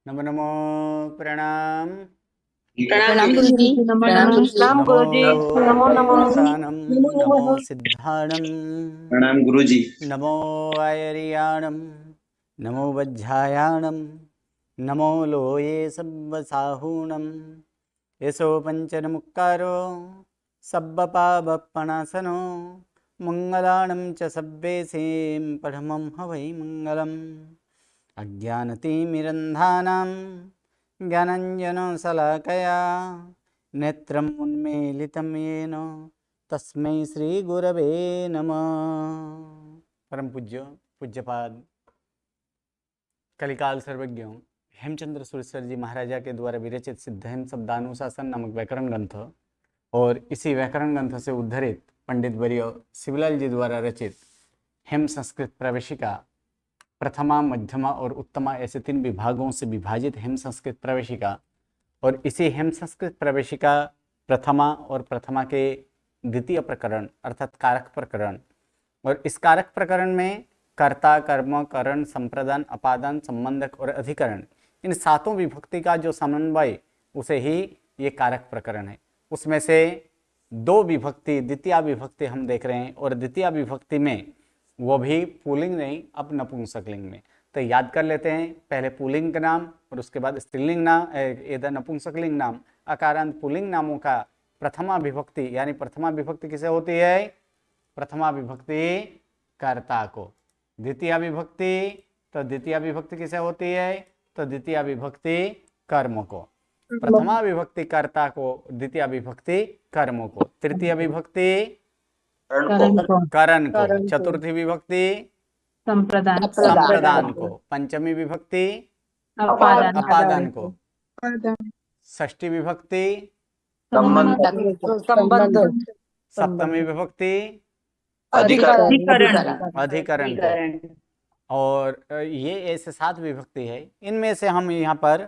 नमो नमो प्रणाम। प्रणाम गुरुजी। प्रणाम नमो गुरुजी। नमो नमो गजानम, नमो सिद्धाणम, प्रणाम गुरुजी। नमो आयर्याणम, नमो वज्झायाणम, नमो लोये सब्बसाहूणम। यशो पंचनमुक्कारो सब्बपावप्पणासनो मंगलाणं च सब्बेसें परमं हवै मंगलम्। अज्ञानतिमिरन्धानां ज्ञानञ्जनशलाकया नेत्रम् उन्मीलितं येन तस्मै श्रीगुरवे नमः। परम पूज्य पूज्यपाद कलिकाल सर्वज्ञ हेमचंद्र सुरेश्वर जी महाराजा के द्वारा विरचित सिद्धहेम शब्दानुशासन नामक व्याकरण ग्रंथ और इसी व्याकरण ग्रंथ से उद्धरित पंडित वर्य शिवलाल जी द्वारा रचित हेम संस्कृत प्रवेशिका प्रथमा, मध्यमा और उत्तमा ऐसे 3 विभागों से विभाजित हेम संस्कृत प्रवेशिका और इसी हेम संस्कृत प्रवेशिका प्रथमा और प्रथमा के द्वितीय प्रकरण अर्थात कारक प्रकरण और इस कारक प्रकरण में कर्ता, कर्म, करण, संप्रदान, अपादान, संबंधक और अधिकरण इन 7 विभक्ति का जो समन्वय उसे ही ये कारक प्रकरण है। उसमें से 2 विभक्ति द्वितीय विभक्ति हम देख रहे हैं और द्वितीय विभक्ति में वो भी पुल्लिंग नहीं अब नपुंसकलिंग में। तो याद कर लेते हैं, पहले पुल्लिंग का नाम और उसके बाद स्त्रीलिंग नाम इधर नपुंसकलिंग नाम अकारांत पुल्लिंग नामों का प्रथमा विभक्ति यानी प्रथमा विभक्ति किसे होती है? प्रथमा विभक्ति कर्ता को। द्वितीय विभक्ति तो द्वितीय विभक्ति किसे होती है? तो द्वितीय विभक्ति कर्म को। प्रथमा विभक्ति कर्ता को, द्वितीय विभक्ति कर्म को, तृतीय विभक्ति करण को, चतुर्थी विभक्ति संप्रदान को, पंचमी विभक्ति अपादान को, षष्ठी विभक्ति संबंध सप्तमी विभक्ति अधिकरण को। और ये ऐसे 7 विभक्ति है। इनमें से हम यहाँ पर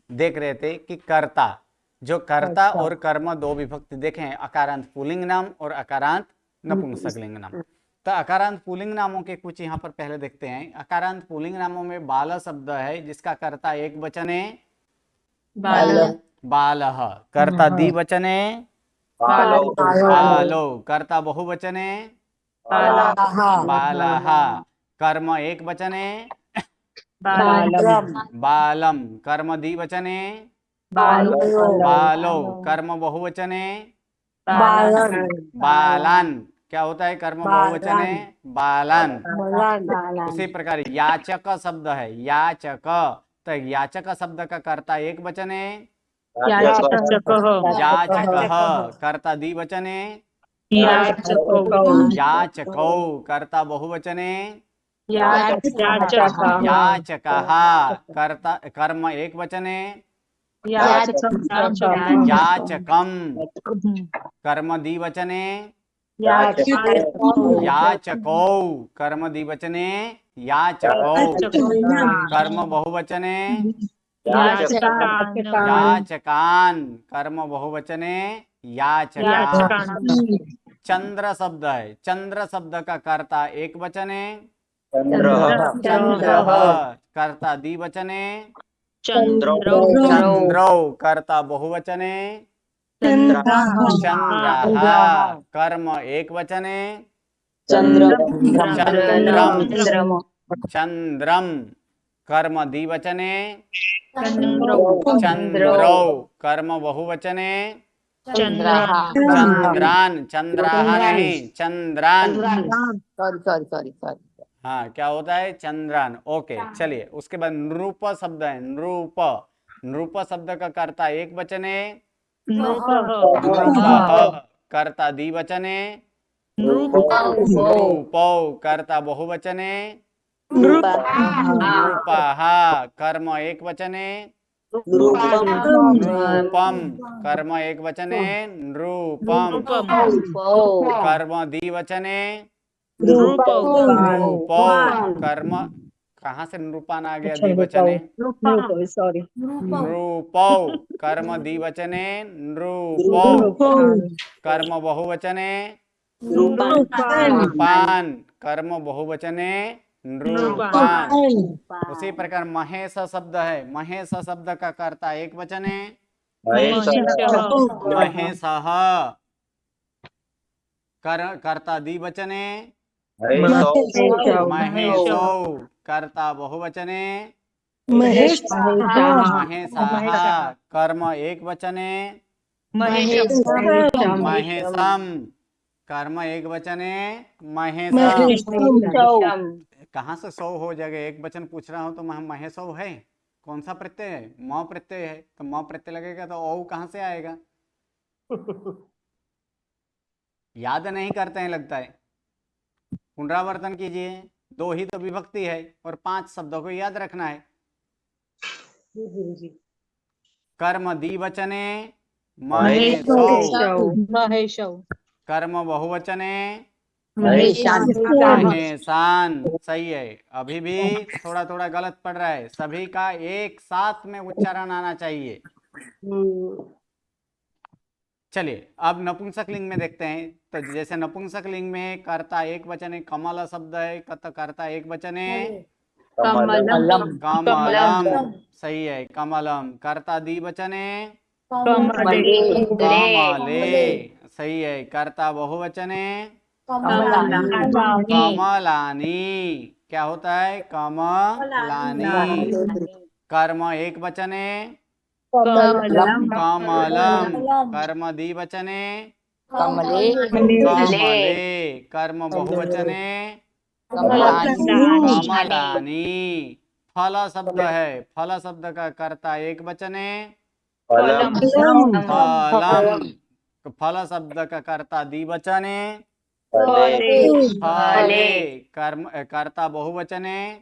देख रहे थे कि कर्ता, जो कर्ता और कर्म 2 विभक्ति देखें, अकारांत पुल्लिंग नाम और अकारांत नपुंसकलिंग नाम। तो अकारांत पुल्लिंग नामों के कुछ यहाँ पर पहले देखते हैं। अकारांत पुल्लिंग नामों में बाल शब्द है जिसका कर्ता एक वचन है बालः, कर्ता द्विवचन है बालो, कर्ता बहुवचन है बालः, कर्म एक वचन है बालम, कर्म द्विवचन है बालो, कर्म बहुवचन है बालान। क्या होता है? कर्म बहुवचन है बालान। उसी प्रकार याचक शब्द है याचक, तो याचक शब्द का कर्ता एक वचन है याचक, कर्ता द्विवचन है याचकौ, कर्ता बहुवचन है याचकः, कर्ता कर्म एक वचन है याचकम, कर्म द्विवचन है याचकौ, कर्म द्विवचन है याचकौ, कर्म बहुवचन है याचकान, कर्म बहुवचन है याचकान। चंद्र शब्द है, चंद्र शब्द का कर्ता एक वचन है चंद्रः, कर्ता द्विवचन है चंद्रौ, कर्ता बहुवचन है चंद्रः, कर्म एक वचन है चंद्रम, चंद्रम, कर्म द्विवचन है चंद्रौ, कर्म बहुवचन है चंद्रान, चंद्राह नहीं चंद्रान। सॉरी हाँ, क्या होता है? चंद्रान। ओके, चलिए। उसके बाद नृप शब्द है नृप, नृप शब्द का कर्ता एक वचन है नृपः, कर्ता द्विवचन है नृपौ, कर्ता बहुवचन है नृपः, कर्म एक वचन है नृपम, कर्म एक वचन है नृपम, कर्म द्विवचन है नृपौ, कर्म कहाँ से नृपान आ गया? द्विवचन है नृपौ, कर्म द्विवचन है नृपौ, कर्म बहुवचन है नृपान, कर्म बहुवचन है नृपान। उसी प्रकार महेश शब्द है, महेश शब्द का कर्ता एक वचन है महेशः, कर्ता द्विवचन है महेशौ, कर्ता बहुवचन है महेशः, कर्म एक वचन है महेशम, कर्म एक वचन है महेशम। कहाँ से सौ हो जाएगा, एक वचन पूछ रहा हूँ तो महेशौ है, कौन सा प्रत्यय है, म प्रत्यय है, तो म प्रत्यय लगेगा तो औ कहाँ से आएगा, याद नहीं करते हैं लगता है। पुनरावर्तन कीजिए, दो ही तो विभक्ति है और 5 शब्दों को याद रखना है। कर्म द्विवचने महेशौ, कर्म बहुवचने महेशान। सही है, अभी भी थोड़ा थोड़ा गलत पड़ रहा है, सभी का एक साथ में उच्चारण आना चाहिए। चलिए अब नपुंसक लिंग में देखते हैं। तो जैसे नपुंसक लिंग में कर्ता एक वचन है, कमल शब्द है, कर्ता एक वचन है कमलम। सही है, कमलम। कर्ता द्विवचन है कमले। सही है, कर्ता बहुवचन है कमलानी। क्या होता है, कमलानी। कर्म एक वचन है कमलम, कर्म द्विवचन है कमले, कर्म बहुवचन है कमलानी। फल शब्द है, फल शब्द का कर्ता एक वचन है फलम, तो फल शब्द का कर्ता द्विवचन है फले, कर्म कर्ता बहुवचन है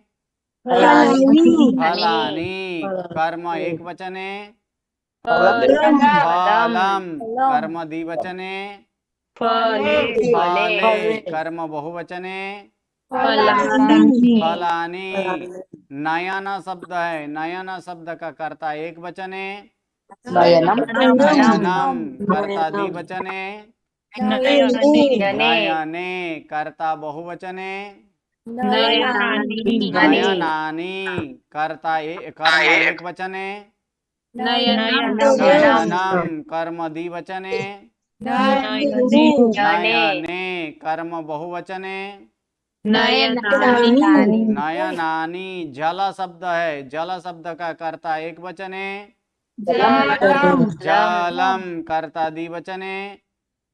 फलानी, कर्म एक वचन है फलम, कर्म द्विवचन है फले, कर्म बहुवचन है फलानी। नयन शब्द है, नयन शब्द का कर्ता एक वचन है नयनम, कर्ता द्विवचन है नयने, कर्ता बहुवचन है नयनानी, कर्म एक वचन है नयनम, कर्म द्विवचन है नयने, कर्म बहुवचन है नयनानी। जल शब्द है, जल शब्द का कर्ता एक वचन है जलम, कर्ता द्विवचन है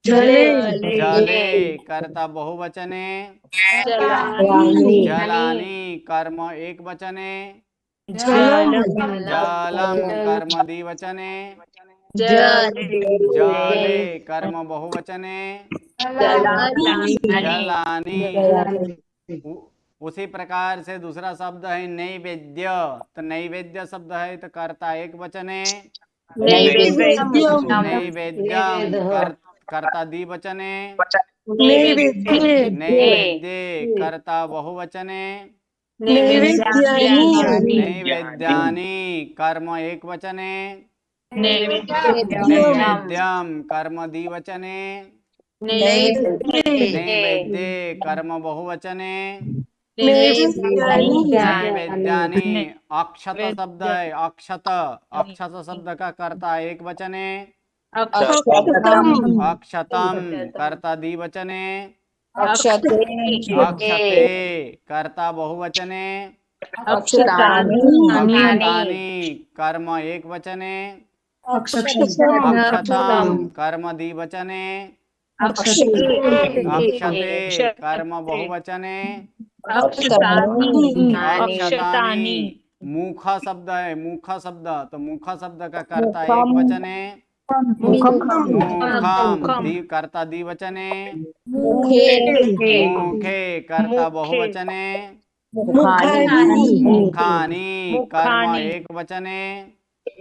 जले, कर्ता बहुवचन है जलानी, कर्म एक वचन है जलम, कर्म द्विवचन है जले, कर्म बहुवचन है जलानी। उसी प्रकार से दूसरा शब्द है नैवेद्य। तो नैवेद्य शब्द है तो कर्ता एक वचन है नैवेद्यम, कर्ता द्विवचन है नैवेद्य, कर्ता बहुवचन है नैवेद्यानि, कर्म एक वचन है नैवेद्यम, कर्म द्विवचन है नैवेद्य, कर्म बहुवचन है नैवेद्यानि। अक्षत शब्द है, अक्षत, अक्षत शब्द का कर्ता एक वचन है अक्षतम, कर्ता द्विवचन है अक्षते, कर्ता बहुवचन है अक्षतानि, कर्म एक वचन है अक्षतम, कर्म द्विवचन है अक्षते, कर्म बहुवचन है अक्षतानि। मुख शब्द है, मुख शब्द, तो मुख शब्द का कर्ता एक वचन है मुखम, कर्ता द्विवचन है मुखे, कर्ता बहुवचन है मुखानि, कर्म एक वचन है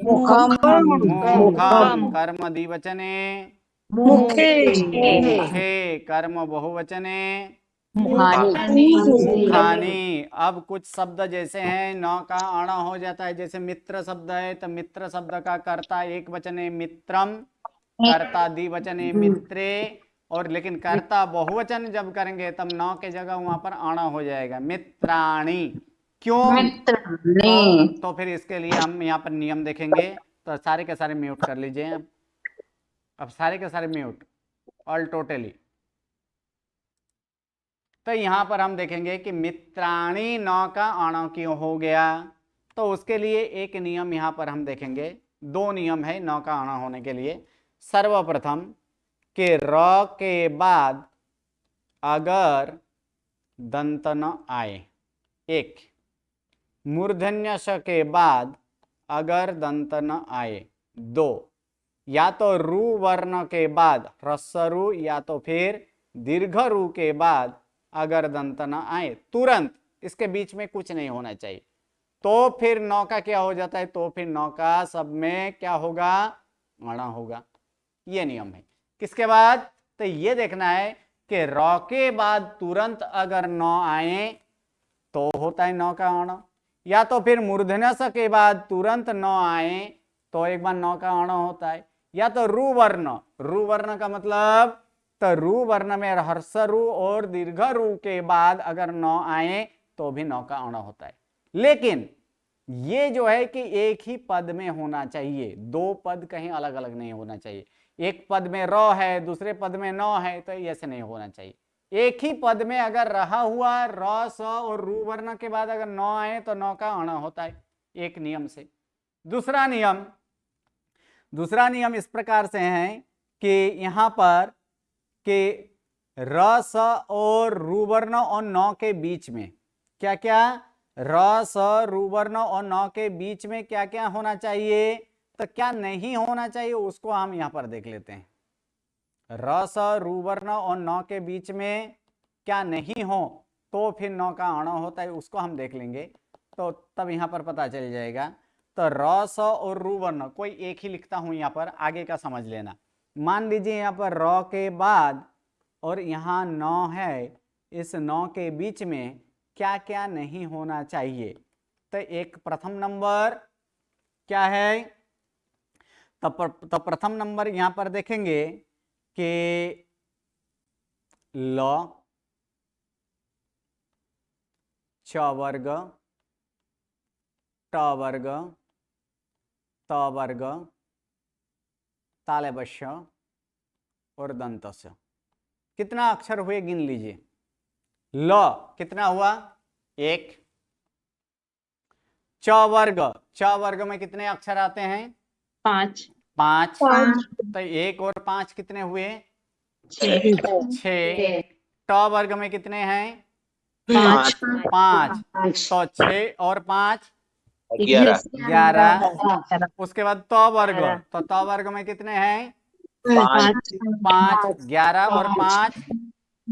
मुखम, कर्म द्विवचन है मुखे, कर्म बहुवचन है मुखानी। अब कुछ शब्द जैसे हैं न का अण हो जाता है, जैसे मित्र शब्द है तो मित्र शब्द का कर्ता एक वचन है मित्रम, कर्ता द्विवचन है मित्रे, और लेकिन कर्ता बहुवचन जब करेंगे तब न के जगह वहां पर आना हो जाएगा, मित्राणी। क्यों? मित्राणि। तो फिर इसके लिए हम यहाँ पर नियम देखेंगे। तो सारे के सारे म्यूट कर लीजिए। अब सारे के सारे म्यूट, ऑल टोटली। तो यहाँ पर हम देखेंगे कि मित्राणी नौ का अण क्यों हो गया। तो उसके लिए एक नियम यहाँ पर हम देखेंगे, दो नियम है नौ का अण होने के लिए। सर्वप्रथम कि र के बाद अगर दंत न आए, एक, मूर्धन्य श के बाद अगर दंत न आए, दो, या तो रू वर्ण के बाद ह्रस्व या तो फिर दीर्घ रू के बाद अगर दंत न आए, तुरंत, इसके बीच में कुछ नहीं होना चाहिए। तो फिर नौ का क्या हो जाता है, तो फिर नौ का सब में क्या होगा, अणा होगा। ये नियम है। किसके बाद? तो ये देखना है कि रौ के बाद तुरंत अगर नौ आए तो होता है नौ का अण, या तो फिर मूर्धन्य स के बाद तुरंत नौ आए तो एक बार नौ का अण होता है, या तो रू वर्ण, रू वर्ण का मतलब तो रू वर्ण में हर्ष रू और दीर्घ रू के बाद अगर नौ आए तो भी नौ का अण होता है। लेकिन ये जो है कि एक ही पद में होना चाहिए, दो पद कहीं अलग अलग नहीं होना चाहिए। एक पद में र है, दूसरे पद में नौ है, तो ऐसे नहीं होना चाहिए। एक ही पद में अगर रहा हुआ र स और रू वर्ण के बाद अगर नौ आए तो नौ का अण होता है, एक नियम से। दूसरा नियम इस प्रकार से है कि यहां पर कि र स और रू वर्ण और नौ के बीच में क्या क्या, र स रू वर्ण और नौ के बीच में क्या क्या होना चाहिए, तो क्या नहीं होना चाहिए उसको हम यहां पर देख लेते हैं। र स रू वर्ण और नौ के बीच में क्या नहीं हो तो फिर नौ का अण होता है, उसको हम देख लेंगे तो तब यहां पर पता चल जाएगा। तो र स और रू वर्ण कोई एक ही लिखता हूं, यहां पर आगे का समझ लेना। मान लीजिए यहां पर र के बाद और यहां नौ है, इस नौ के बीच में क्या क्या नहीं होना चाहिए। तो एक प्रथम नंबर क्या है, तो प्रथम नंबर यहां पर देखेंगे कि ल, च वर्ग, ट वर्ग, त वर्ग, तालवश्य और दंतस्य। कितना अक्षर हुए गिन लीजिए। ल कितना हुआ, एक। च वर्ग में कितने अक्षर आते हैं, पांच। पांच। पांच। तो एक और पांच कितने हुए, छह। छह। ट वर्ग में कितने हैं, पांच। पांच। तो छह और पांच 11। 11। उसके बाद त वर्ग, तो त वर्ग में कितने हैं, पांच। पांच। 11 और पांच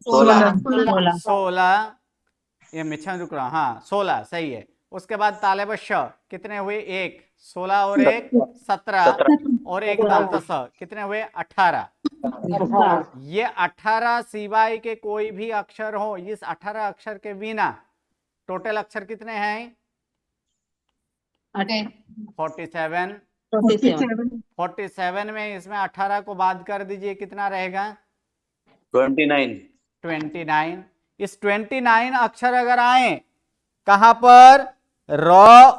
16। 16। ये मिच्छन रुक रहा, हाँ 16 सही है। उसके बाद तालेबश्य कितने हुए, एक। 16 और एक 17 और एक दंतस कितने हुए, 18। ये 18 सिवाय के कोई भी अक्षर हो, इस 18 अक्षर के बिना टोटल अक्षर कितने हैं, 47। 47 में इसमें 18 को बाद कर दीजिए, कितना रहेगा, 29। इस 29 अक्षर अगर आए कहां पर, र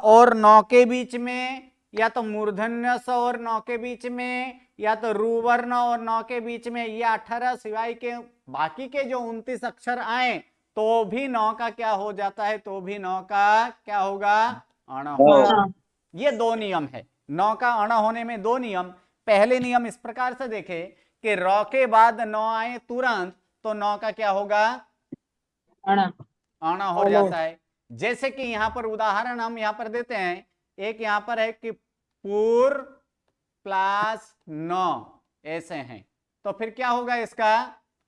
और नौ के बीच में, या तो मूर्धन्य स और नौ के बीच में, या तो रू वर्ण और नौ के बीच में, ये 18 सिवाय के बाकी के जो 29 अक्षर आए तो भी नौ का क्या हो जाता है, तो भी नौ का क्या होगा, अण होगा। ये दो नियम है, नौ का अण होने में दो नियम। पहले नियम इस प्रकार से देखे कि र के बाद नौ आए तुरंत तो नौ का क्या होगा, अण हो जाता है। जैसे कि यहां पर उदाहरण हम यहां पर देते हैं, एक यहां पर है कि पूर्व प्लस नौ ऐसे हैं, तो फिर क्या होगा इसका,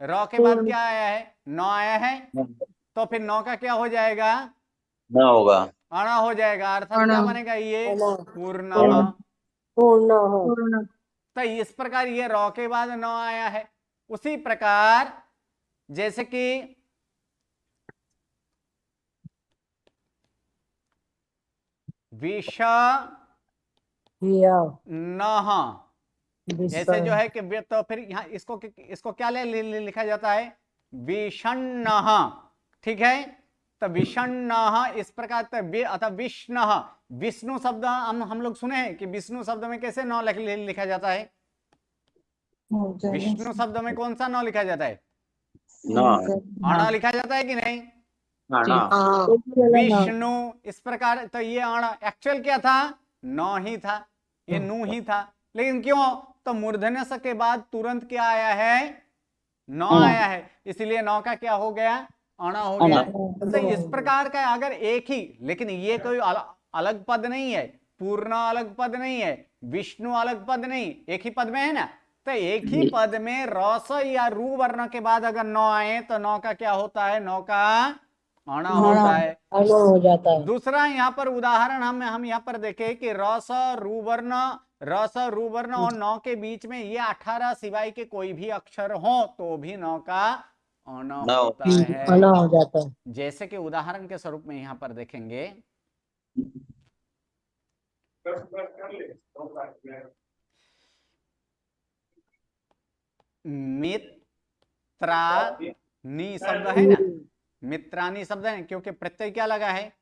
र के बाद क्या आया है, नौ आया है, तो फिर नौ का क्या हो जाएगा, ना होगा, अण हो जाएगा, अर्थात क्या बनेगा, ये पूर्ण। तो इस प्रकार ये र के बाद नौ आया है। उसी प्रकार जैसे कि विष नह, ऐसे जो है कि तो फिर यहाँ इसको क्या लिखा जाता है, विषण्णः, ठीक है। तो विषण्णः इस प्रकार अतः विष्णु, विष्णु शब्द हम लोग सुने हैं कि विष्णु शब्द में कैसे नौ लिखा जाता है, विष्णु शब्द में कौन सा नौ लिखा जाता है, अणा लिखा जाता है कि नहीं, विष्णु इस प्रकार। तो ये अण एक्चुअल क्या था, नौ ही था, ये नू ही था, लेकिन क्यों, तो मूर्धन्य स के बाद तुरंत क्या आया है, नौ आया है, इसलिए नौ का क्या हो गया, अणा हो गया। तो इस प्रकार का अगर एक ही, लेकिन ये कोई अलग पद नहीं है, पूर्ण अलग पद नहीं है, विष्णु अलग पद नहीं, एक ही पद में है ना। तो एक ही पद में रस या रू वर्ण के बाद अगर नौ आए तो नौ का क्या होता है, नौ का अणा होता है, हो जाता है। दूसरा यहाँ पर उदाहरण हम यहाँ पर देखें कि रस रूवर्ण और नौ के बीच में ये 18 सिवाय के कोई भी अक्षर हो तो भी नौ का अणा होता है। अणा हो जाता है। जैसे कि उदाहरण के स्वरूप में यहाँ पर देखेंगे, मित्रानी शब्द है ना, मित्रानी शब्द है, क्योंकि प्रत्यय क्या लगा है,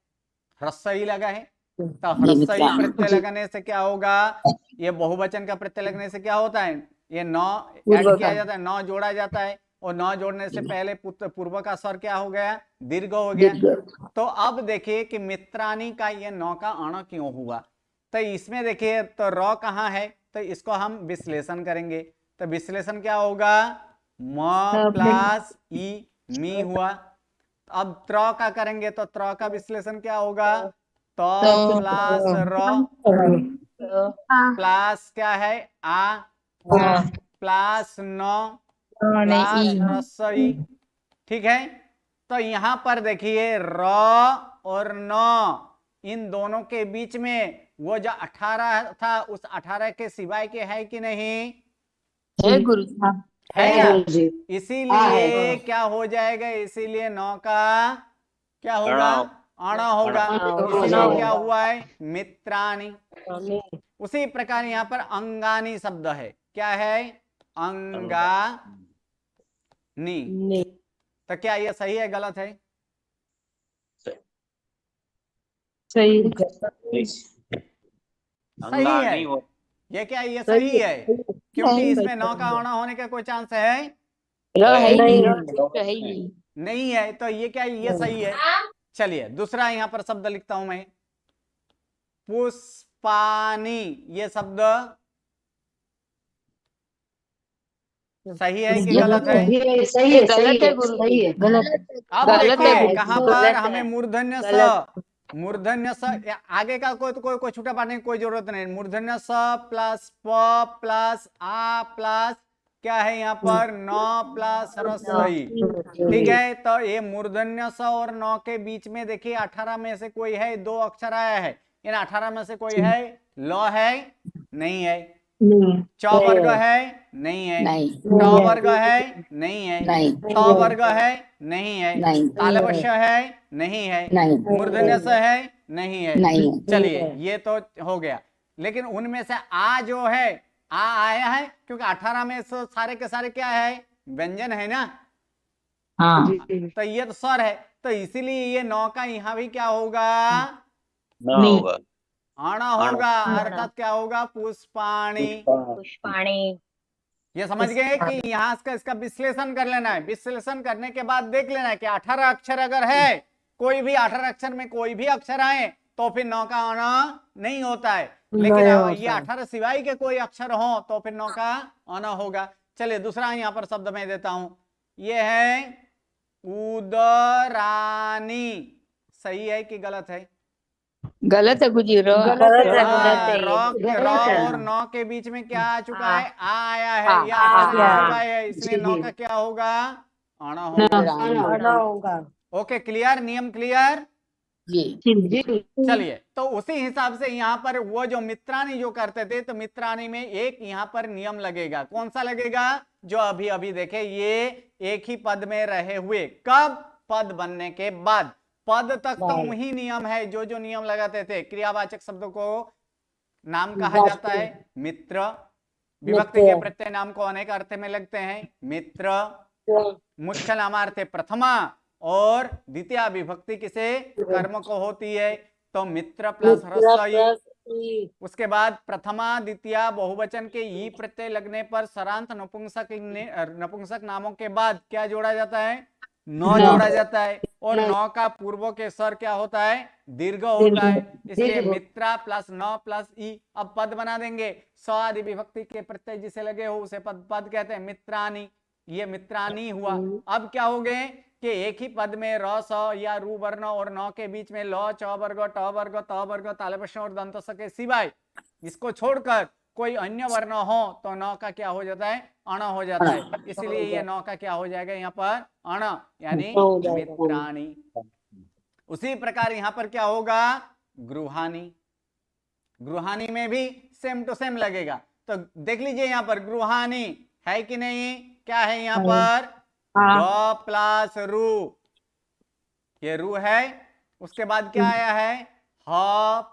ह्रस्व लगा है। तो ह्रस्व प्रत्यय लगाने से क्या होगा, ये बहुवचन का प्रत्यय लगने से क्या होता है, ये नौ ऐड किया जाता है, नौ जोड़ा जाता है, और नौ जोड़ने से पहले पूर्व का स्वर क्या हो गया, दीर्घ हो गया। तो अब देखिए कि मित्रानी का ये नौ का अण क्यों हुआ, तो इसमें देखिए तो र कहाँ है, तो इसको हम विश्लेषण करेंगे। तो विश्लेषण क्या होगा, म प्लस ई मी हुआ। अब त्र का करेंगे तो त्र का विश्लेषण क्या होगा, तो प्लस र प्लस क्या है, आ प्लस न प्लस रसोई, ठीक है। तो यहां पर देखिए र और न, इन दोनों के बीच में वो जो 18 था उस 18 के सिवाय के है कि नहीं, है गुरु है ना, जी। इसीलिए क्या हो जाएगा, इसीलिए नौ का क्या होगा, अणा होगा, इसीलिए क्या हुआ है, मित्राणी। उसी प्रकार यहाँ पर अंगानी शब्द है, क्या है, अंगानी। तो क्या ये सही है, गलत है, सही सही है, ये क्या, ये सही है, क्योंकि इसमें नौ का अणा होने का कोई चांस है नहीं है, तो ये क्या, ये सही है। चलिए दूसरा यहाँ पर शब्द लिखता हूं मैं, पुष्पानी, ये शब्द सही है कि गलत है, सही है, गलत है गुरु, सही है, गलत। अब देखिए कहां पर हमें मूर्धन्य स आगे का कोई छूटा पाने की कोई जरूरत नहीं, मूर्धन्य स प्लस प प्लस आ प्लस क्या है यहाँ पर, नौ प्लस रसोई, ठीक है। तो ये मूर्धन्य स और नौ के बीच में देखिए 18 में से कोई है, दो अक्षर आया है, इन 18 में से कोई है, ल है, नहीं है, च वर्ग है, नहीं है, ट वर्ग है, नहीं है, त वर्ग है, नहीं है, तालवश्य है, नहीं है, मूर्धन्य स है, नहीं है। चलिए ये तो हो गया, लेकिन उनमें से आ जो है, आ आया है, क्योंकि 18 में से सारे के सारे क्या है, व्यंजन है ना, हाँ। तो ये तो स्वर है, तो इसीलिए ये नौ का यहाँ भी क्या होगा, अणा होगा, अर्थात क्या होगा, पुष्पाणी। ये समझ गए कि यहाँ इसका विश्लेषण कर लेना है, विश्लेषण करने के बाद देख लेना है कि 18 अक्षर अगर है, कोई भी 18 अक्षर में कोई भी अक्षर आए तो फिर नौ का अणा नहीं होता है, लेकिन ये 18 सिवाय के कोई अक्षर हो तो फिर नौ का अणा होगा। चलिए दूसरा यहाँ पर शब्द मैं देता हूं, ये है उदरानी, सही है कि गलत है, गलत है गुजी, र और नौ के बीच में क्या आ चुका है, आ आया है, या है, इसलिए नौ का क्या होगा, अणा होगा। ओके क्लियर, नियम क्लियर। चलिए तो उसी हिसाब से यहाँ पर वो जो मित्रानी जो करते थे, तो मित्रानी में एक यहाँ पर नियम लगेगा, कौन सा लगेगा, जो अभी अभी देखे, ये एक ही पद में रहे हुए, कब, पद बनने के बाद, पद तक तो वही नियम है जो जो नियम लगाते थे, क्रियावाचक शब्दों को नाम कहा जाता है मित्र, विभक्ति के प्रत्यय नाम को अनेक अर्थ में लगते हैं। मित्र, मुख्य नामार्थे प्रथमा और द्वितीय विभक्ति किसे कर्म को होती है, तो मित्र प्लस ह्रस्व। उसके बाद प्रथमा द्वितीय बहुवचन के ई प्रत्यय लगने पर सरांत नपुंसक नामों के बाद क्या जोड़ा जाता है, नौ जोड़ा जाता है, और नौ का पूर्वों के स्वर क्या होता है, दीर्घ होता है। इसलिए मित्रा प्लस नौ प्लस ई। अब पद बना देंगे, स आदि विभक्ति के प्रत्यय जिसे लगे हो उसे पद कहते हैं। मित्रानी, ये मित्रानी हुआ। अब क्या हो गए कि एक ही पद में र स या रू वर्ण और नौ के बीच में ल च वर्ग ट वर्ग त वर्ग तालव्य और दंत स के सिवाय इसको छोड़कर कोई अन्य वर्ण हो तो नौ का क्या हो जाता है, अण हो जाता है। इसलिए ये नौ का क्या हो जाएगा यहाँ पर, अण, यानी मित्राणी। उसी प्रकार यहाँ पर क्या होगा, गृहानी। गृहानी में भी सेम टू सेम लगेगा। तो देख लीजिए यहाँ पर गृहानी है कि नहीं, क्या है यहाँ पर, ग प्लस रू, ये रू है। उसके बाद क्या आया है, ह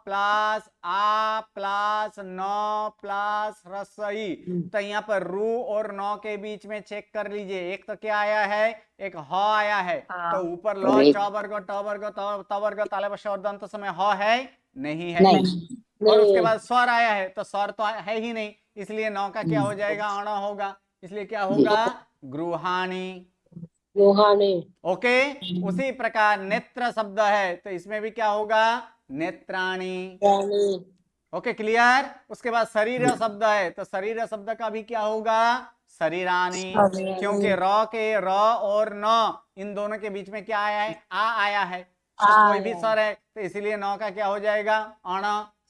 प्लस आ प्लस न प्लस रसई। तो यहाँ पर रू और नौ के बीच में चेक कर लीजिए, एक तो क्या आया है, एक ह आया है। तो ऊपर ल च वर्ग ट वर्ग त वर्ग तालव्य और दंत समय ह है नहीं है, और उसके बाद स्वर आया है, तो स्वर तो है ही नहीं, इसलिए नौ का क्या हो जाएगा, अण होगा। इसलिए क्या होगा, गृहाणी। ओके। उसी प्रकार नेत्र शब्द है, तो इसमें भी क्या होगा, नेत्राणी। Okay, clear. उसके बाद शरीर शब्द है, तो शरीर शब्द का भी क्या होगा, शरीरानी, क्योंकि र के र और न इन दोनों के बीच में क्या आया है, आ आया है, तो कोई भी स्वर है, तो इसीलिए नौ का क्या हो जाएगा, अण,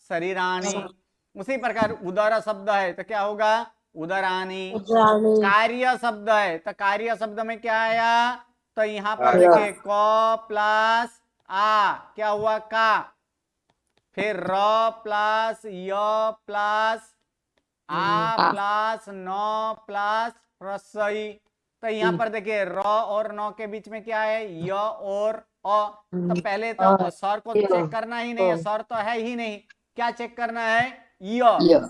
शरीरानी। उसी प्रकार उदर शब्द है, तो क्या होगा, उदरानी। कार्य शब्द है, तो कार्य शब्द में क्या आया, तो यहाँ पर देखिए क प्लस आ क्या हुआ, का, फिर र प्लस य प्लस आ प्लस न प्लस रसई। तो यहाँ पर देखिए र और न के बीच में क्या है, य और अ। तो पहले तो स्वर को चेक करना ही नहीं है, स्वर तो है ही नहीं, क्या चेक करना है, य।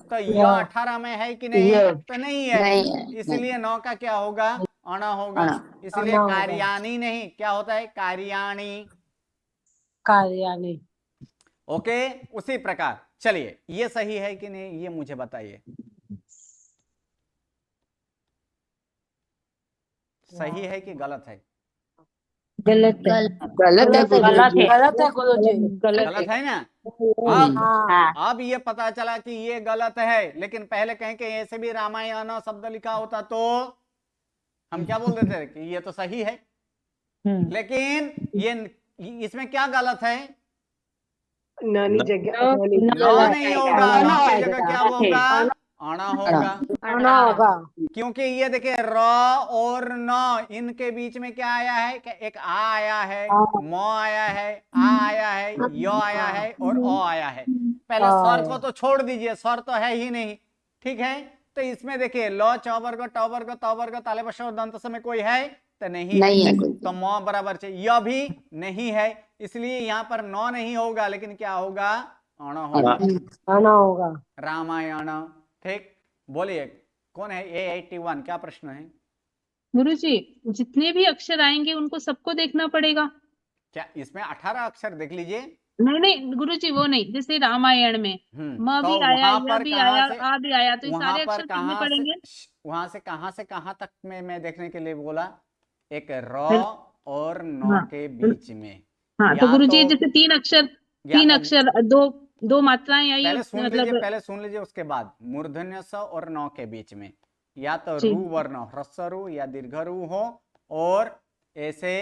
तो य 18 में है कि नहीं, तो नहीं है, इसलिए नौ का क्या होगा, अण होगा। इसलिए कार्याणी नहीं, क्या होता है, कार्याणी। ओके। उसी प्रकार चलिए, ये सही है कि नहीं, ये मुझे बताइए, सही है कि गलत है, गलत है, गलत है, गलत है, गलत है ना। अब ये पता चला कि ये गलत है, लेकिन पहले कहें कि ऐसे भी रामायण शब्द लिखा होता तो हम क्या बोल देते कि ये तो सही है। लेकिन ये इसमें क्या गलत है, नानी जगह न नहीं होगा, न की जगह क्या होगा, अण होगा। क्योंकि ये देखिए र और न इनके बीच में क्या आया है, कि एक आ आया है, म आया है, आ आया है, य आया है और अ आया है। पहले स्वर को तो छोड़ दीजिए, स्वर तो है ही नहीं, ठीक है। तो इसमें देखिए ल च वर्ग ट वर्ग त वर्ग तालव्य और दंत समय कोई है, तो नहीं है, तो म बराबर चाहिए, यह भी नहीं है, इसलिए यहाँ पर न नहीं होगा, लेकिन क्या होगा, अण होगा, रामायण। ठीक, बोलिए कौन है, A81, क्या प्रश्न है, गुरुजी जितने भी अक्षर आएंगे उनको सबको देखना पड़ेगा क्या इसमें 18 अक्षर देख लीजिए। नहीं नहीं गुरुजी, वो नहीं, जैसे रामायण में म तो भी आया, वहां य पर भी कहां आया, से, आ भी आया, तो ये वहां सारे पर अक्षर कितने कहां पड़ेंगे, वहां से कहां तक में मैं देखने के लिए बोला, एक र और न हाँ के बीच में, हाँ, तो गुरुजी जैसे तीन अक्षर दो मात्राएं आई, पहले सुन लीजिए, मतलब पहले सुन लीजिए, उसके बाद मूर्धन्य स और न के बीच में या तो जी। रू वर्ण ह्रस्व रू या दीर्घ रू हो, और ऐसे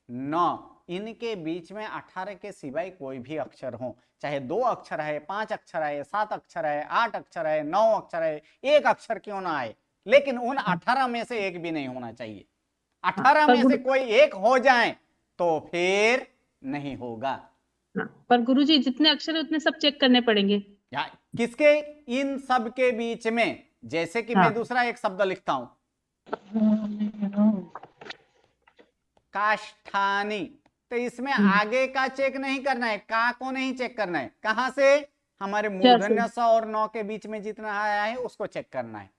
न, इनके बीच में 18 के सिवाय कोई भी अक्षर हो, चाहे 2 अक्षर है, 5 अक्षर है, 7 अक्षर है, 8 अक्षर है, 9 अक्षर है, एक अक्षर क्यों ना आए, लेकिन उन 18 में से एक भी नहीं होना चाहिए। 18 में से कोई एक हो जाए तो फिर नहीं होगा। पर गुरुजी जितने अक्षर है उतने सब चेक करने पड़ेंगे, या किसके, इन सब के बीच में, जैसे कि मैं दूसरा एक शब्द लिखता हूं, काष्ठानी, तो इसमें आगे का चेक नहीं करना है, का को नहीं चेक करना है, कहां से, हमारे मूर्धन्य स और नौ के बीच में जितना आया है उसको चेक करना है।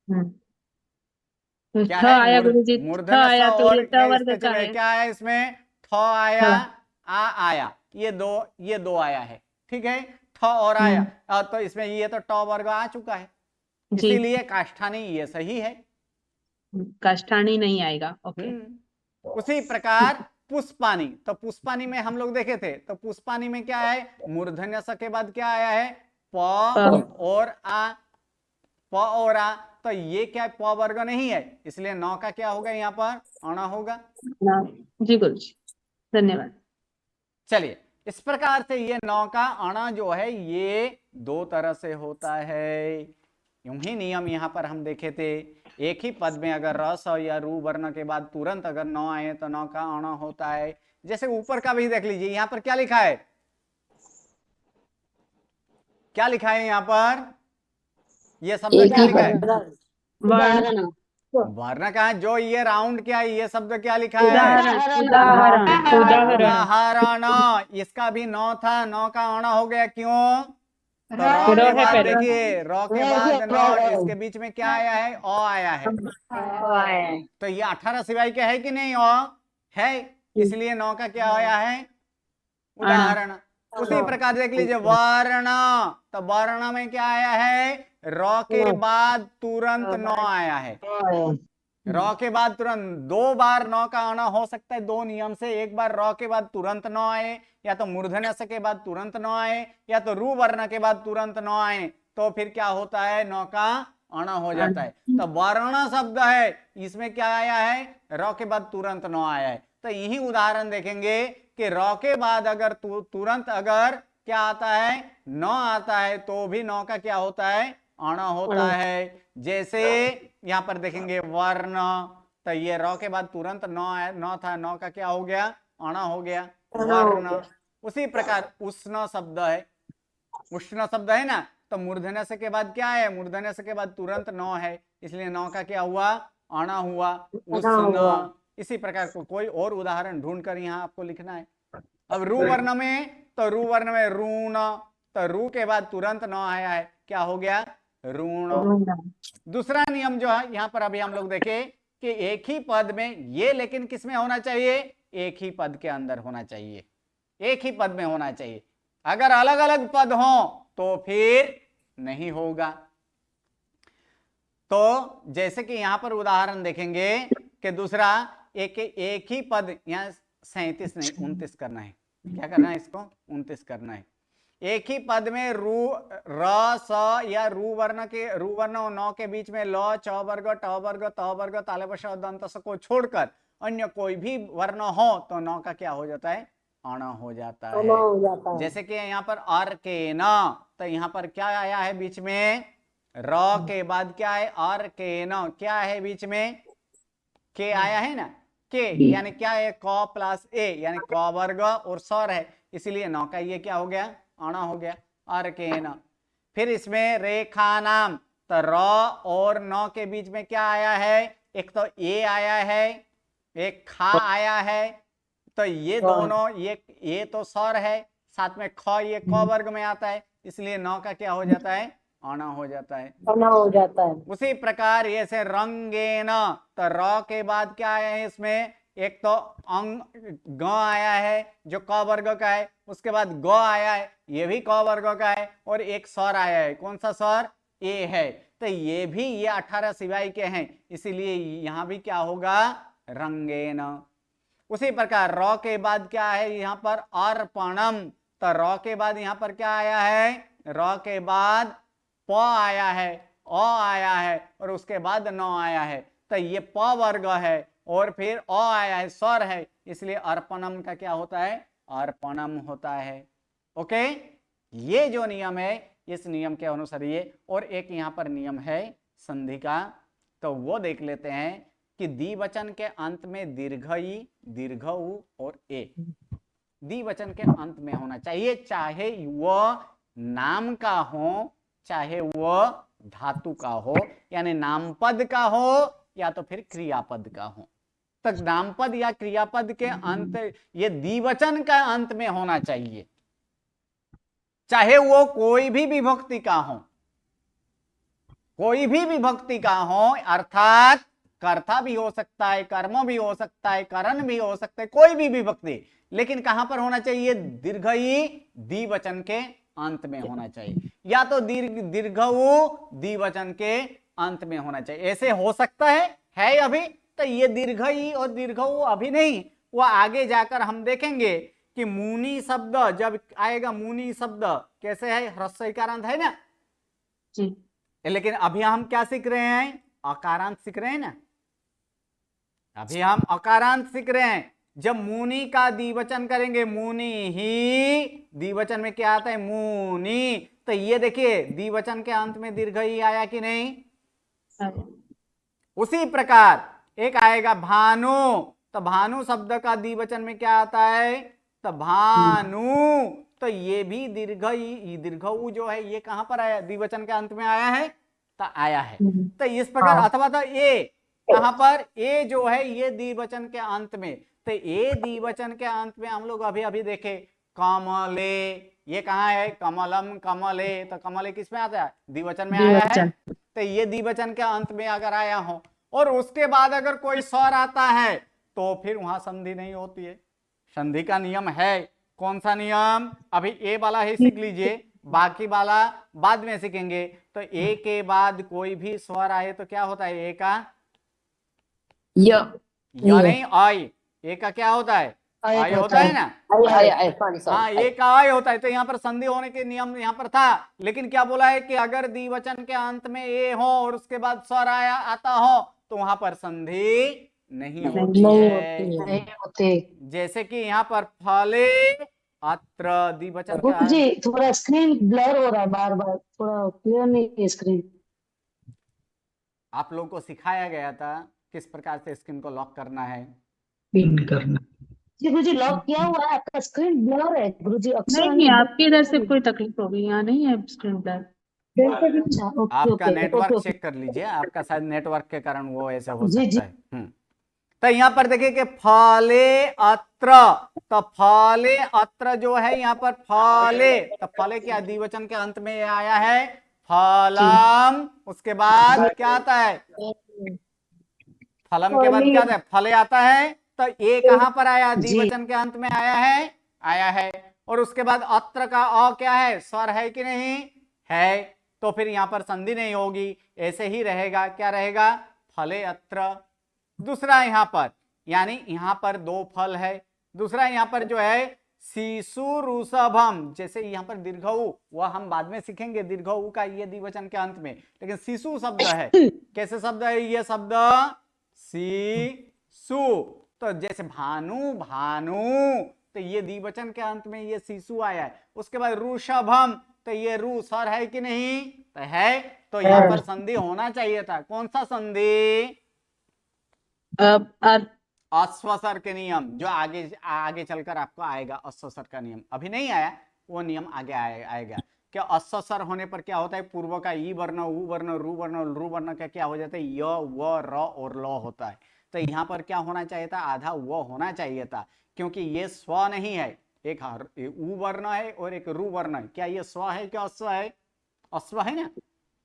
क्या ठ है? आया गुरुजी, ठ मूर्धन्य स आया तो और ये ट वर्ग इसके का है। क्या आया इसमें? ठ आया, ठ। आ आया, ये दो आया है, ठीक है। ठ और आया तो इसमें ये तो ट वर्ग आ चुका है, जी, इसीलिए काष्ठानी ये सही है। काष्ठानी नहीं आएगा। ओके। उसी प्रकार पुष्पानी, तो पुष्पानी में हम लोग देखे थे, तो पुष्पानी में क्या है? मूर्धन्य स के बाद क्या आया है? प और आ, प और आ, तो ये क्या प वर्ग नहीं है, इसलिए नौ का क्या होगा यहाँ पर? अणा होगा। जी गुरुजी, धन्यवाद। चलिए, इस प्रकार से ये नौ का अणा जो है ये दो तरह से होता है। यूं ही नियम यहाँ पर हम देखे थे, एक ही पद में अगर रस या रू वर्ण के बाद तुरंत अगर नौ आए तो नौ का अणा होता है। जैसे ऊपर का भी देख लीजिए, यहाँ पर क्या लिखा है? क्या लिखा है यहाँ पर? ये शब्द क्या लिखा है? उदाहरण वर्ण का है, जो ये राउंड क्या है, ये शब्द क्या लिखा है? उदाहरण, उदाहरण, उदाहरण। उदाहरण। इसका भी नौ था, नौ का अणा हो गया, क्यों? तो रॉ रॉ के है बाद पहले। देखिए, रॉ के बाद नौ, इसके बीच में क्या आया है? ओ आया है। तो ये 18 सिवाय के है कि नहीं? ओ है, इसलिए नौ का क्या आया है? उदाहरण। उसी प्रकार देख लीजिए वर्ण, तो वर्ण में क्या आया है? रॉ के बाद तुरंत नौ आया है। रॉ के बाद तुरंत, दो बार नौ का आना हो सकता है दो नियम से, एक बार रॉ के बाद तुरंत नौ आए, या तो मूर्धन्य स के बाद तुरंत नौ आए, या तो रू वर्ण के बाद तुरंत नौ आए, तो फिर क्या होता है? नौ का अणा हो जाता है। तो वर्ण शब्द है, इसमें क्या आया है? रॉ के बाद तुरंत नौ आया है। तो यही उदाहरण देखेंगे कि रॉ के बाद अगर तुरंत अगर क्या आता है? नौ आता है, तो भी नौ का क्या होता है? अणा होता है। जैसे यहां पर देखेंगे वर्ण, तो ये रॉ के बाद तुरंत नौ था, नौ का क्या हो गया? अणा हो गया, वर्ण। उसी प्रकार उष्ण शब्द है, उष्ण शब्द है ना, तो मूर्धन्य स के बाद क्या है? मूर्धन्य स के बाद तुरंत नौ है, इसलिए नौ का क्या हुआ? अणा हुआ, उष्ण। इसी प्रकार कोई और उदाहरण ढूंढकर यहाँ आपको लिखना है। अब रू वर्ण में, तो रू वर्ण में ऋण, तो रू के बाद तुरंत नौ आया है, क्या हो गया? ऋण। दूसरा नियम जो है यहाँ पर अभी हम लोग देखे कि एक ही पद में, ये लेकिन किस में होना चाहिए? एक ही पद के अंदर होना चाहिए, एक ही पद में होना चाहिए। अगर अलग अलग पद हो तो फिर नहीं होगा। तो जैसे कि यहां पर उदाहरण देखेंगे कि दूसरा, एक ही पद, यहां 37 नहीं 29 करना है, क्या करना है? इसको 29 करना है। एक ही पद में रू, र, स या रू वर्ण के, रू वर्ण और नौ के बीच में ल, च वर्ग, ट वर्ग, त वर्ग, तालवश और दंत स को छोड़कर अन्य कोई भी वर्ण हो तो नौ का क्या हो जाता है? अणा हो जाता है। जैसे कि यहाँ पर अर के न, तो यहाँ पर क्या आया है बीच में? र के बाद क्या है? अर के न, क्या है बीच में? के आया है ना, के यानी क्या है? क प्लस ए, यानी क वर्ग और सर है, इसीलिए नौ का ये क्या हो गया? अणा हो गया, अर के न। फिर इसमें रेखा नाम, तो र और नौ के बीच में क्या आया है? एक तो ए आया है, एक खा आया है, तो ये दोनों, ये तो सर है, साथ में ख, ये क वर्ग में आता है, इसलिए नौ का क्या हो जाता है? अणा हो जाता है। बना हो जाता है। उसी प्रकार ये से रंगेन, तो र के बाद क्या आया है इसमें? एक तो अंग ग आया है जो क वर्ग का है, उसके बाद ग आया है, ये भी क वर्ग का है, और एक स्वर आया है, कौन सा स्वर? ए है। तो ये भी ये 18 सिवाय के हैं, इसीलिए यहां भी क्या होगा? रंगेन। उसी प्रकार र के बाद क्या है यहाँ पर? अर्पणम, तो र के बाद यहाँ पर क्या आया है? र के बाद प आया है, अ आया है, और उसके बाद न आया है, तो ये प वर्ग है, और फिर अ आया है, स्वर है, इसलिए अर्पणम का क्या होता है? अर्पणम होता है। ओके, ये जो नियम है इस नियम के अनुसार ये, और एक यहाँ पर नियम है संधि का, तो वो देख लेते हैं कि द्विवचन के अंत में दीर्घ ई, दीर्घ उ और ए द्विवचन के अंत में होना चाहिए, चाहे वह नाम का हो, चाहे वह धातु का हो, यानी नामपद का हो या तो फिर क्रियापद का हो। तक नामपद या क्रियापद के अंत, ये द्विवचन का अंत में होना चाहिए, चाहे वो कोई भी विभक्ति का हो, कोई भी विभक्ति का हो, अर्थात कर्ता भी हो सकता है, कर्म भी हो सकता है, करण भी हो सकता है, कोई भी विभक्ति, लेकिन कहां पर होना चाहिए? दीर्घई द्विवचन के अंत में होना चाहिए, या तो दीर्घऊ द्विवचन के अंत में होना चाहिए। ऐसे हो सकता है अभी तो ये दीर्घई और दीर्घऊ अभी नहीं, वो आगे जाकर हम देखेंगे कि मुनि शब्द जब आएगा, मुनि शब्द कैसे है? ह्रस्व इकारांत है ना जी। लेकिन अभी हम क्या सीख रहे हैं? अकारांत सीख रहे हैं ना, अभी हम अकारांत सीख रहे हैं। जब मुनि का द्विवचन करेंगे, मुनि ही, द्विवचन में क्या आता है? मुनि। तो ये देखिए द्विवचन के अंत में दीर्घ ही आया कि नहीं? उसी प्रकार एक आएगा भानु, तो भानु शब्द का द्विवचन में क्या आता है? तो भानु। तो ये भी दीर्घऊ जो है ये कहां पर आया? द्विवचन के अंत में आया है, तो आया है। तो इस प्रकार अथवा तो ए कहां पर? ए जो है ये द्विवचन के अंत में, तो ए द्विवचन के अंत में हम लोग अभी अभी देखे कमले, ये कहाँ है? कमलम कमले, तो कमले किस में आता है? द्विवचन में आया है। तो ये द्विवचन के अंत में अगर आया हो और उसके बाद अगर कोई स्वर आता है तो फिर वहां संधि नहीं होती है। संधि का नियम है, कौन सा नियम? अभी ए वाला ही सीख लीजिए, बाकी वाला बाद में सीखेंगे। तो ए के बाद कोई भी स्वर आए तो क्या होता है? ए का या नहीं, आई। ए का क्या होता है? आई होता है ना। हाँ, ए का आई होता है। तो यहाँ पर संधि होने के नियम यहाँ पर था, लेकिन क्या बोला है कि अगर द्विवचन के अंत में ए हो और उसके बाद स्वर आया आता हो तो वहां पर संधि नहीं होती है। जैसे कि यहाँ पर फले अत्र द्विवचन का जी थोड़ा स्क्रीन ब्लर हो रहा है, बार बार थोड़ा क्लियर नहीं है स्क्रीन। आप लोगों को सिखाया गया था किस प्रकार से स्क्रीन को लॉक करना है। जी गुरुजी लॉक किया हुआ है, आपका स्क्रीन ब्लर है गुरुजी। नहीं, आपकी इधर से कोई तकलीफ होगी, यहाँ नहीं है स्क्रीन ब्लर। अच्छा ओके आपका ओके नेटवर्क ओके। चेक कर लीजिए, आपका शायद नेटवर्क के कारण वो ऐसा हो जी, सकता है। तो यहाँ पर देखिए कि फले अत्र, तो फले अत्र जो है यहाँ पर फले, तो फले क्या द्विवचन के अंत में आया है? फलम। उसके बाद क्या आता है? फलम के बाद क्या आता है? फले आता है। तो ए कहां पर आया? द्विवचन के अंत में आया है, आया है। और उसके बाद अत्र का अ क्या है? स्वर है कि नहीं है? तो फिर यहां पर संधि नहीं होगी, ऐसे ही रहेगा। क्या रहेगा? फले अत्र। दूसरा यहां पर, यानी यहां पर दो फल है। दूसरा यहां पर जो है शिशु ऋषभम, जैसे यहां पर दीर्घऊ, वह हम बाद में सीखेंगे दीर्घऊ का ये द्विवचन के अंत में, लेकिन शिशु शब्द है। कैसे शब्द है ये शब्द? शिशु। तो जैसे भानु भानु, तो ये द्विवचन के अंत में ये शिशु आया है। उसके बाद ऋषभम, तो ये रू स्वर है कि नहीं? तो है। तो यहाँ पर संधि होना चाहिए था। कौन सा संधि? अश्वसर के नियम, जो आगे आगे चलकर आपको आएगा। अश्वसर का नियम अभी नहीं आया, वो नियम आगे आएगा। क्या अश्वसर होने पर क्या होता है? पूर्व का ई वर्ण, उ वर्ण, रू वर्ण, रू वर्ण का क्या हो जाता है? य व र और ल होता है। तो यहाँ पर क्या होना चाहिए था? आधा व होना चाहिए था, क्योंकि ये स्व नहीं है, एक उ वर्ण है और एक रू वर्ण है। क्या ये स्व है? क्या अश्व है? अश्व है ना।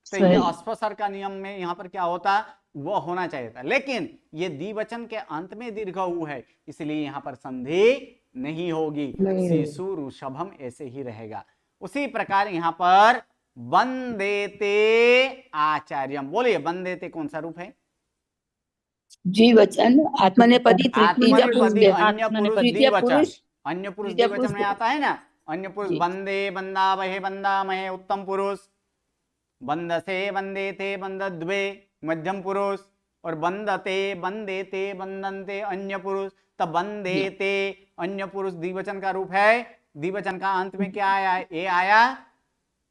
तो ये अश्वसर का नियम में यहाँ पर क्या होता? वो होना चाहिए था, लेकिन ये द्विवचन के अंत में दीर्घ उ है, इसलिए यहाँ पर संधि नहीं होगी। शिशु ऋषभम ऐसे ही रहेगा। उसी प्रकार यहाँ पर वंदेते आचार्यम, बोलिए वंदेते कौन सा रूप है? द्विवचन आत्मनेपदी आत्मनेपदी अन्य पुरुष द्विवचन, अन्य पुरुष द्विवचन में आता है ना। अन्य पुरुष वंदे, वंदावहे, वंदामहे उत्तम पुरुष, वंदसे, वंदेते, वंदद्वे मध्यम पुरुष, और वंदते, वंदेते, वंदन्ते अन्य पुरुष। तब वंदेते अन्य पुरुष द्विवचन का रूप है। द्विवचन का अंत में क्या आया है? ए आया,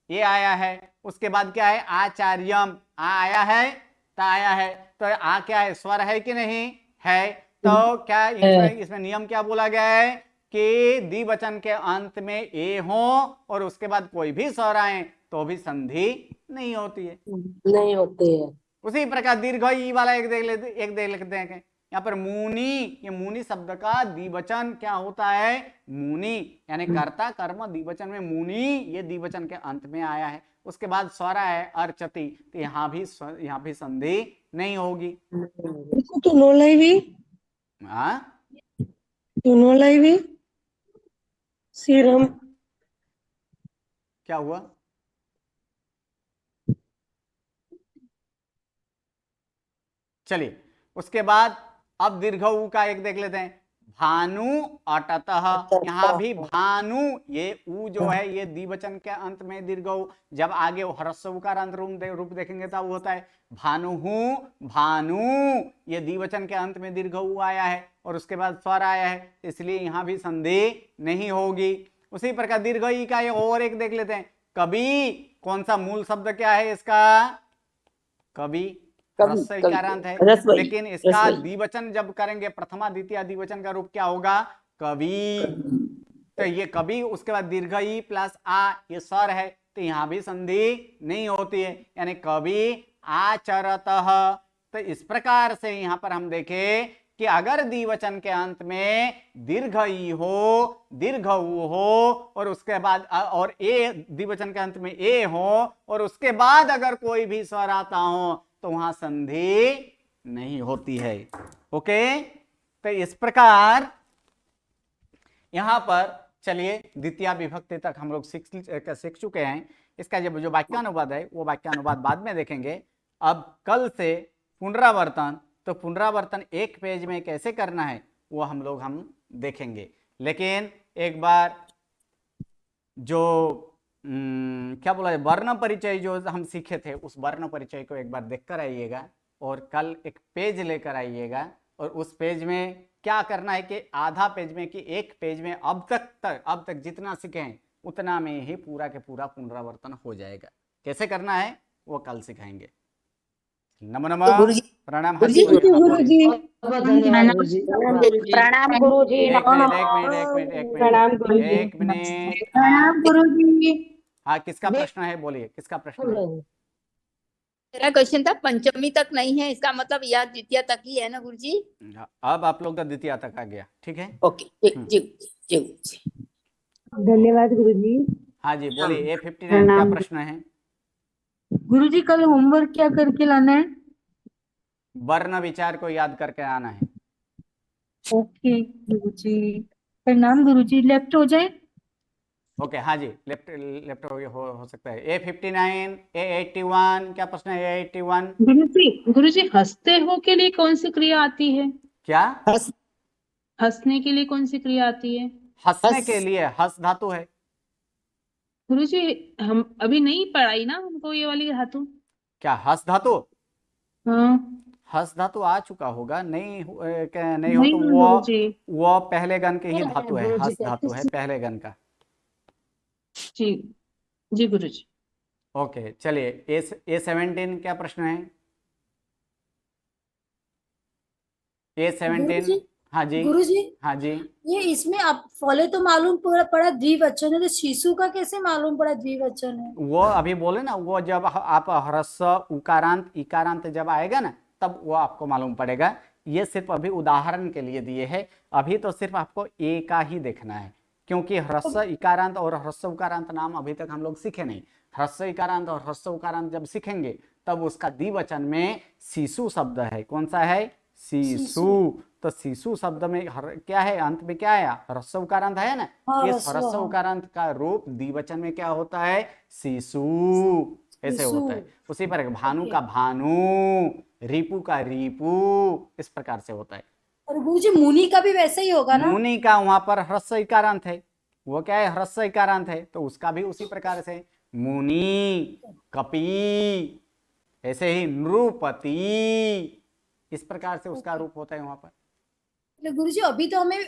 ये आया है। उसके बाद क्या है? आचार्यम, आ आया है, ता आया है। तो आ क्या है? स्वर है कि नहीं है? तो क्या इसमें नियम क्या बोला गया है कि द्विवचन के अंत में ए हो और उसके बाद कोई भी स्वर आए तो भी संधि नहीं होती है, नहीं होती है। उसी प्रकार दीर्घ ई वाला एक देख लेते हैं। यहाँ पर मुनि, ये मुनि शब्द का द्विवचन क्या होता है? मुनि, यानी कर्ता कर्म द्विवचन में मुनि, ये द्विवचन के अंत में आया है। उसके बाद स्वरा है अर्चति, तो यहाँ भी संधि नहीं होगी। तो नोलाइवी हाँ नोलाइवी सीरम क्या हुआ? चलिए उसके बाद अब दीर्घ ऊ का एक देख लेते हैं। भानु अटतः, यहाँ भी भानु, ये ऊ जो है ये द्विवचन के अंत में दीर्घ ऊ, जब आगे ह्रस्व उकार अंत रूप देखेंगे तब होता है भानु, भानु, ये द्विवचन के अंत में दीर्घ ऊ आया है और उसके बाद स्वर आया है, इसलिए यहाँ भी संधि नहीं होगी। उसी प्रकार दीर्घ ई का और एक देख लेते हैं। कवि, कौन सा मूल शब्द क्या है इसका? कवि ह्रस्व इकारांत है, लेकिन इसका द्विवचन जब करेंगे प्रथमा द्वितीय द्विवचन का रूप क्या होगा? कवि। तो ये कवि, उसके बाद दीर्घ ई प्लस आ, ये स्वर है, तो यहाँ भी संधि नहीं होती है, यानी कवि आचरतः। तो इस प्रकार से यहाँ पर हम देखें कि अगर द्विवचन के अंत में दीर्घ ई हो, दीर्घ ऊ हो और उसके बाद और ए, द्विवचन के अंत में ए हो और उसके बाद अगर कोई भी स्वर आता हो तो वहां संधि नहीं होती है। ओके, तो इस प्रकार यहां पर चलिए द्वितीय विभक्ति तक हम लोग सीख चुके हैं। इसका जब जो वाक्यानुवाद है वो वाक्यानुवाद बाद में देखेंगे। अब कल से पुनरावर्तन, तो पुनरावर्तन एक पेज में कैसे करना है वो हम देखेंगे। लेकिन एक बार जो क्या बोला है, वर्ण परिचय जो हम सीखे थे उस वर्ण परिचय को एक बार देखकर आइएगा और कल एक पेज लेकर आइएगा और उस पेज में क्या करना है कि आधा पेज में कि एक पेज में अब तक जितना सीखे हैं उतना में ही पूरा के पूरा पुनरावर्तन हो जाएगा। कैसे करना है वो कल सिखाएंगे। नमो नमः, प्रणाम। गुरुजी प्रणाम गुरुजी। एक मिनट। प्रणाम गुरुजी। हाँ, किसका प्रश्न है? बोलिए, किसका प्रश्न है? मेरा क्वेश्चन था पंचमी तक नहीं है, इसका मतलब यह द्वितीय तक ही है ना गुरुजी? अब आप लोग का द्वितीय तक आ गया, ठीक है। ओके जी जी। धन्यवाद गुरुजी। हाँ जी बोलिए, A59 क्या प्रश्न है? गुरुजी कल होमवर्क क्या करके लाना है? वर्ण विचार को याद करके आना है। ओके गुरुजी, प्रणाम गुरुजी। लेफ्ट हो जाए? ओके, हाँ जी, लेफ्ट हो सकता है। A59, A81 क्या प्रश्न है? A81 गुरुजी हंसते हो के लिए कौन सी क्रिया आती है? क्या? हंसने के लिए कौन सी क्रिया आती है? हंसने के लिए हंस धातु है। गुरुजी हम अभी नहीं पढ़ाई ना हमको ये वाली धातु। क्या हंस धातु? हाँ हंस धातु आ चुका होगा, नहीं नहीं नहीं हो तो गुरुजी। वो पहले गण के ही धातु है, हंस धातु है पहले गण का। जी जी गुरुजी। ओके चलिए, A17 क्या प्रश्न है? A17 गुरुजी, हाँ जी गुरुजी हाँ जी। ये इसमें आप फॉले तो मालूम पड़ा द्विवचन है, तो शिशु का कैसे मालूम पड़ा द्विवचन है? वो अभी बोले ना, वो जब आप ह्रस्व उकारांत इकारांत जब आएगा ना तब वो आपको मालूम पड़ेगा। ये सिर्फ अभी उदाहरण के लिए दिए है, अभी तो सिर्फ आपको ए का ही देखना है, क्योंकि ह्रस्व इकारांत और ह्रस्व उकारांत नाम अभी तक हम लोग सीखे नहीं। ह्रस्व इकारांत और ह्रस्व उकारांत जब सीखेंगे तब उसका द्विवचन में शिशु शब्द है। कौन सा है? शिशु। तो शिशु शब्द में क्या है? अंत में क्या आया? ह्रस्व उकारांत है ना। इस ह्रस्व उकारांत का रूप द्विवचन में क्या होता है? शिशु, ऐसे होता है। उसी पर भानु का भानु, रिपु का रिपु, इस प्रकार से होता है। और गुरुजी मुनि का भी वैसे ही होगा ना? मुनि का वहां पर ह्रस्व इकारांत है, वो क्या है? ह्रस्व इकारांत है, तो उसका भी उसी प्रकार से मुनि, कपि, ऐसे ही नृपति, इस प्रकार से उसका रूप होता है वहां पर। गुरुजी अभी तो हमें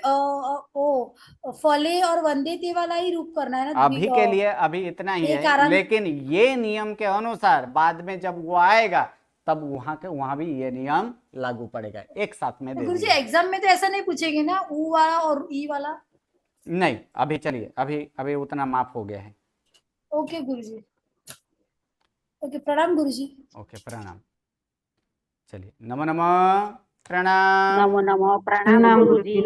फले और वंदे ते वाला ही रूप करना है ना? अभी के लिए अभी इतना ही है, लेकिन ये नियम के अनुसार बाद में जब वो आएगा तब वहां भी ये नियम लागू पड़ेगा। एक साथ में दे गुरुजी दिया। एग्जाम में तो ऐसा नहीं पूछेंगे ना ऊ वाला और ई वाला? नहीं, अभी चलिए, अभी उतना माफ हो गया है। ओके गुरुजी। ओके, प्रणाम गुरुजी। ओके प्रणाम। चलिए, नमो नमः, प्रणाम। नमो नमो, प्रणाम गुरुजी।